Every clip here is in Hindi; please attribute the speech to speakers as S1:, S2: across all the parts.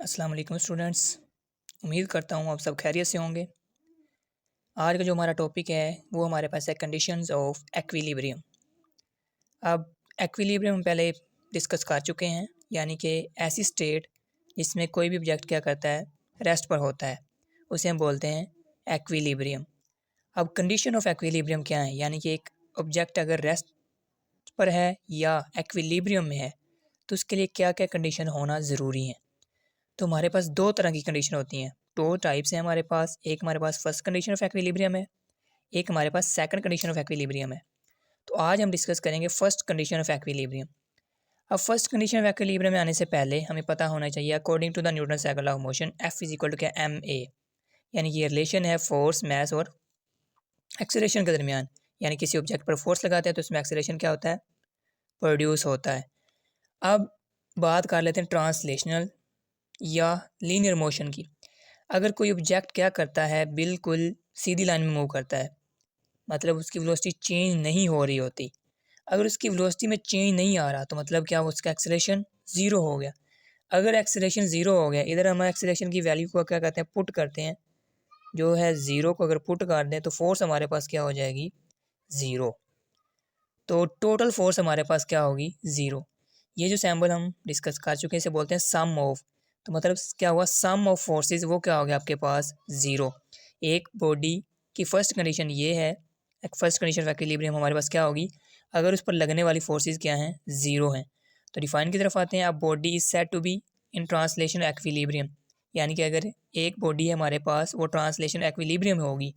S1: अस्सलाम वालेकुम स्टूडेंट्स। उम्मीद करता हूँ आप सब खैरियत से होंगे। आज का जो हमारा टॉपिक है वो हमारे पास है कंडीशंस ऑफ एक्विलिब्रियम। अब एक्विलिब्रियम पहले डिस्कस कर चुके हैं, यानी कि ऐसी स्टेट जिसमें कोई भी ऑब्जेक्ट क्या करता है, रेस्ट पर होता है, उसे हम बोलते हैं एक्विलिब्रियम। अब कंडीशन ऑफ एक्विलिब्रियम क्या है, यानी कि एक ऑब्जेक्ट अगर रेस्ट पर है या एक्विलिब्रियम में है तो उसके लिए क्या क्या कंडीशन होना ज़रूरी है। तो हमारे पास दो तरह की कंडीशन होती हैं, दो टाइप्स हैं हमारे पास। एक हमारे पास फर्स्ट कंडीशन ऑफ एक्विलिब्रियम है, एक हमारे पास सेकंड कंडीशन ऑफ एक्विलिब्रियम है। तो आज हम डिस्कस करेंगे फर्स्ट कंडीशन ऑफ एक्विलिब्रियम। अब फर्स्ट कंडीशन ऑफ एक्विलिब्रियम में आने से पहले हमें पता होना चाहिए according to the Newton cycle of motion F is equal to क्या, एम ए, यानी कि ये रिलेशन है फोर्स, मैस और एक्सेलरेशन के दरमियान। यानी किसी ऑब्जेक्ट पर फोर्स लगाते हैं तो उसमें एक्सेलरेशन क्या होता है, प्रोड्यूस होता है। अब बात कर लेते हैं ट्रांसलेशनल या लीनियर मोशन की। अगर कोई ऑब्जेक्ट क्या करता है, बिल्कुल सीधी लाइन में मूव करता है, मतलब उसकी वेलोसिटी चेंज नहीं हो रही होती। अगर उसकी वेलोसिटी में चेंज नहीं आ रहा तो मतलब क्या, उसका एक्सेलरेशन ज़ीरो हो गया। अगर एक्सेलरेशन ज़ीरो हो गया, इधर हम एक्सेलरेशन की वैल्यू को क्या कहते हैं, पुट करते हैं, जो है ज़ीरो को अगर पुट कर दें तो फोर्स हमारे पास क्या हो जाएगी, ज़ीरो। तो टोटल फोर्स हमारे पास क्या होगी, ज़ीरो। ये जो सैम्बल हम डिस्कस कर चुके हैं इसे बोलते हैं सम ऑफ। तो मतलब क्या हुआ, सम ऑफ फोर्सेस वो क्या हो गया आपके पास, ज़ीरो। एक बॉडी की फर्स्ट कंडीशन ये है, फर्स्ट कंडीशन ऑफ इक्विलिब्रियम हमारे पास क्या होगी, अगर उस पर लगने वाली फोर्सेस क्या हैं, ज़ीरो हैं। तो डिफाइन की तरफ आते हैं। अब body is said to be in translation equilibrium, यानी कि अगर एक बॉडी है हमारे पास वो ट्रांसलेशन एक्विलिब्रियम में होगी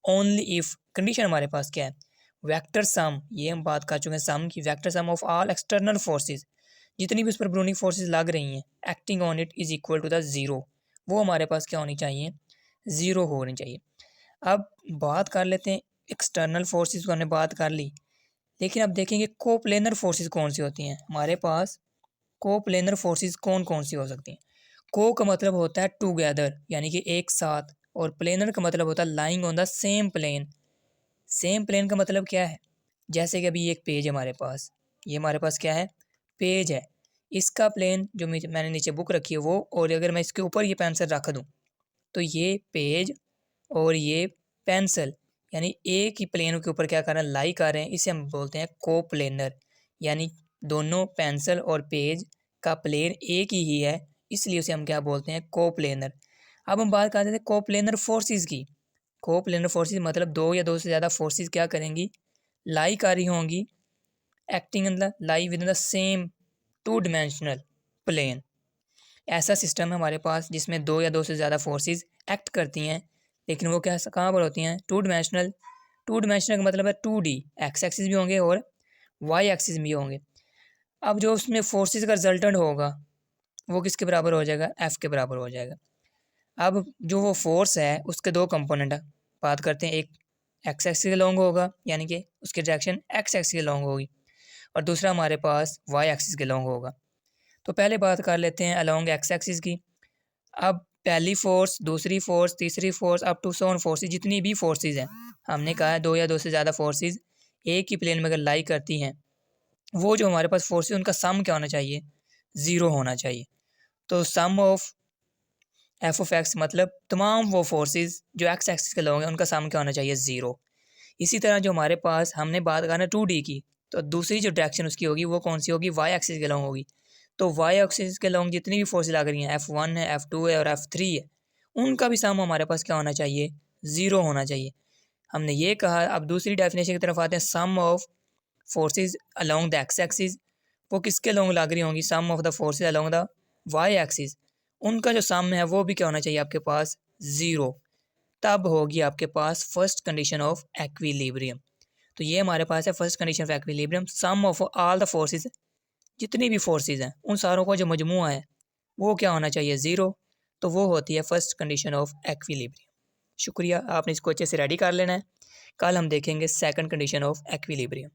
S1: ओनली इफ़ कंडीशन हमारे पास क्या है, वेक्टर सम। ये हम बात कर चुके हैं सम की, vector sum of all external forces, जितनी भी उस पर ब्रूनिंग फोर्सेस लग रही हैं, acting on it is equal to the zero. वो हमारे पास क्या होनी चाहिए, ज़ीरो होनी चाहिए। अब बात कर लेते हैं एक्सटर्नल फोर्सेस को, हमने बात कर ली, लेकिन अब देखेंगे कोप्लेनर फोर्सेस कौन सी होती हैं हमारे पास। कोप्लेनर फोर्सेस कौन कौन सी हो सकती हैं। को का मतलब होता है टूगेदर, यानी कि एक साथ, और प्लेनर का मतलब होता है lying on the same plane. Same plane का मतलब क्या है, जैसे कि अभी एक पेज है हमारे पास, ये हमारे पास क्या है, पेज है। इसका प्लेन जो मैंने नीचे बुक रखी है वो, और अगर मैं इसके ऊपर ये पेंसिल रख दूँ तो ये पेज और ये पेंसिल यानी एक ही प्लेन के ऊपर क्या कर रहे हैं, लाई कर रहे हैं। इसे हम बोलते हैं कोप्लेनर, यानी दोनों पेंसिल और पेज का प्लेन एक ही है, इसलिए उसे हम क्या बोलते हैं, कोप्लेनर। अब हम बात करते हैं कोप्लेनर फोर्सेस की। कोप्लेनर फोर्सेस मतलब दो या दो से ज़्यादा फोर्सेस क्या करेंगी, लाई कर रही होंगी, acting in the lie within the same two dimensional plane. ऐसा सिस्टम है हमारे पास जिसमें दो या दो से ज़्यादा फोर्सेस एक्ट करती हैं, लेकिन वो क्या कहाँ पर होती हैं, टू डिमेंशनल। टू डिमेंशनल का मतलब है 2D, एक्स एक्सिस भी होंगे और वाई एक्सिस भी होंगे। अब जो उसमें फोर्सेस का रिजल्टेंट होगा वो किसके बराबर हो जाएगा, एफ के बराबर हो जाएगा। अब जो वो फोर्स है उसके दो कंपोनेंट बात करते हैं, एक एक्स एक्सिस के लॉन्ग होगा, यानी कि उसकी डायरेक्शन एक्स एक्सिस के लॉन्ग होगी, और दूसरा हमारे पास वाई एक्सिस के लॉन्ग होगा। तो पहले बात कर लेते हैं अलॉन्ग एक्स एक्सिस की। अब पहली फोर्स, दूसरी फोर्स, तीसरी फोर्स, अप टू सोन फोर्सेज, जितनी भी फोर्सेज हैं, हमने कहा है दो या दो से ज़्यादा फोर्सेज एक ही प्लेन में अगर लाई करती हैं, वो जो हमारे पास फोर्सेज उनका सम क्या होना चाहिए, ज़ीरो होना चाहिए। तो सम ऑफ एफ ऑफ एक्स मतलब तमाम वो फोर्सेज जो एक्स एक्सिस के लोग हैं उनका सम क्या होना चाहिए, ज़ीरो। इसी तरह जो हमारे पास हमने बात करना 2D की, तो दूसरी जो डायरेक्शन उसकी होगी वो कौन सी होगी, वाई एक्सिस के लॉन्ग होगी। तो वाई एक्सिस के लॉन्ग जितनी भी फोर्स लग रही हैं, F1 है, F2 है और F3 है, उनका भी सम हमारे पास क्या होना चाहिए, ज़ीरो होना चाहिए। हमने ये कहा। अब दूसरी डेफिनेशन की तरफ आते हैं, sum of forces along the x axis, वो किसके लॉन्ग लग रही होंगी, sum of the forces along the y axis, उनका जो सम है वो भी क्या होना चाहिए आपके पास, ज़ीरो। तब होगी आपके पास फर्स्ट कंडीशन ऑफ एक्विलिब्रियम। तो ये हमारे पास है first condition of equilibrium, sum of all the forces, जितनी भी फोर्सेज हैं उन सारों का जो मजमूआ है वो क्या होना चाहिए, ज़ीरो। तो वो होती है फर्स्ट कंडीशन ऑफ एक्विलिब्रियम। शुक्रिया, आपने इसको अच्छे से रेडी कर लेना है। कल हम देखेंगे सेकंड कंडीशन ऑफ एक्विलिब्रियम।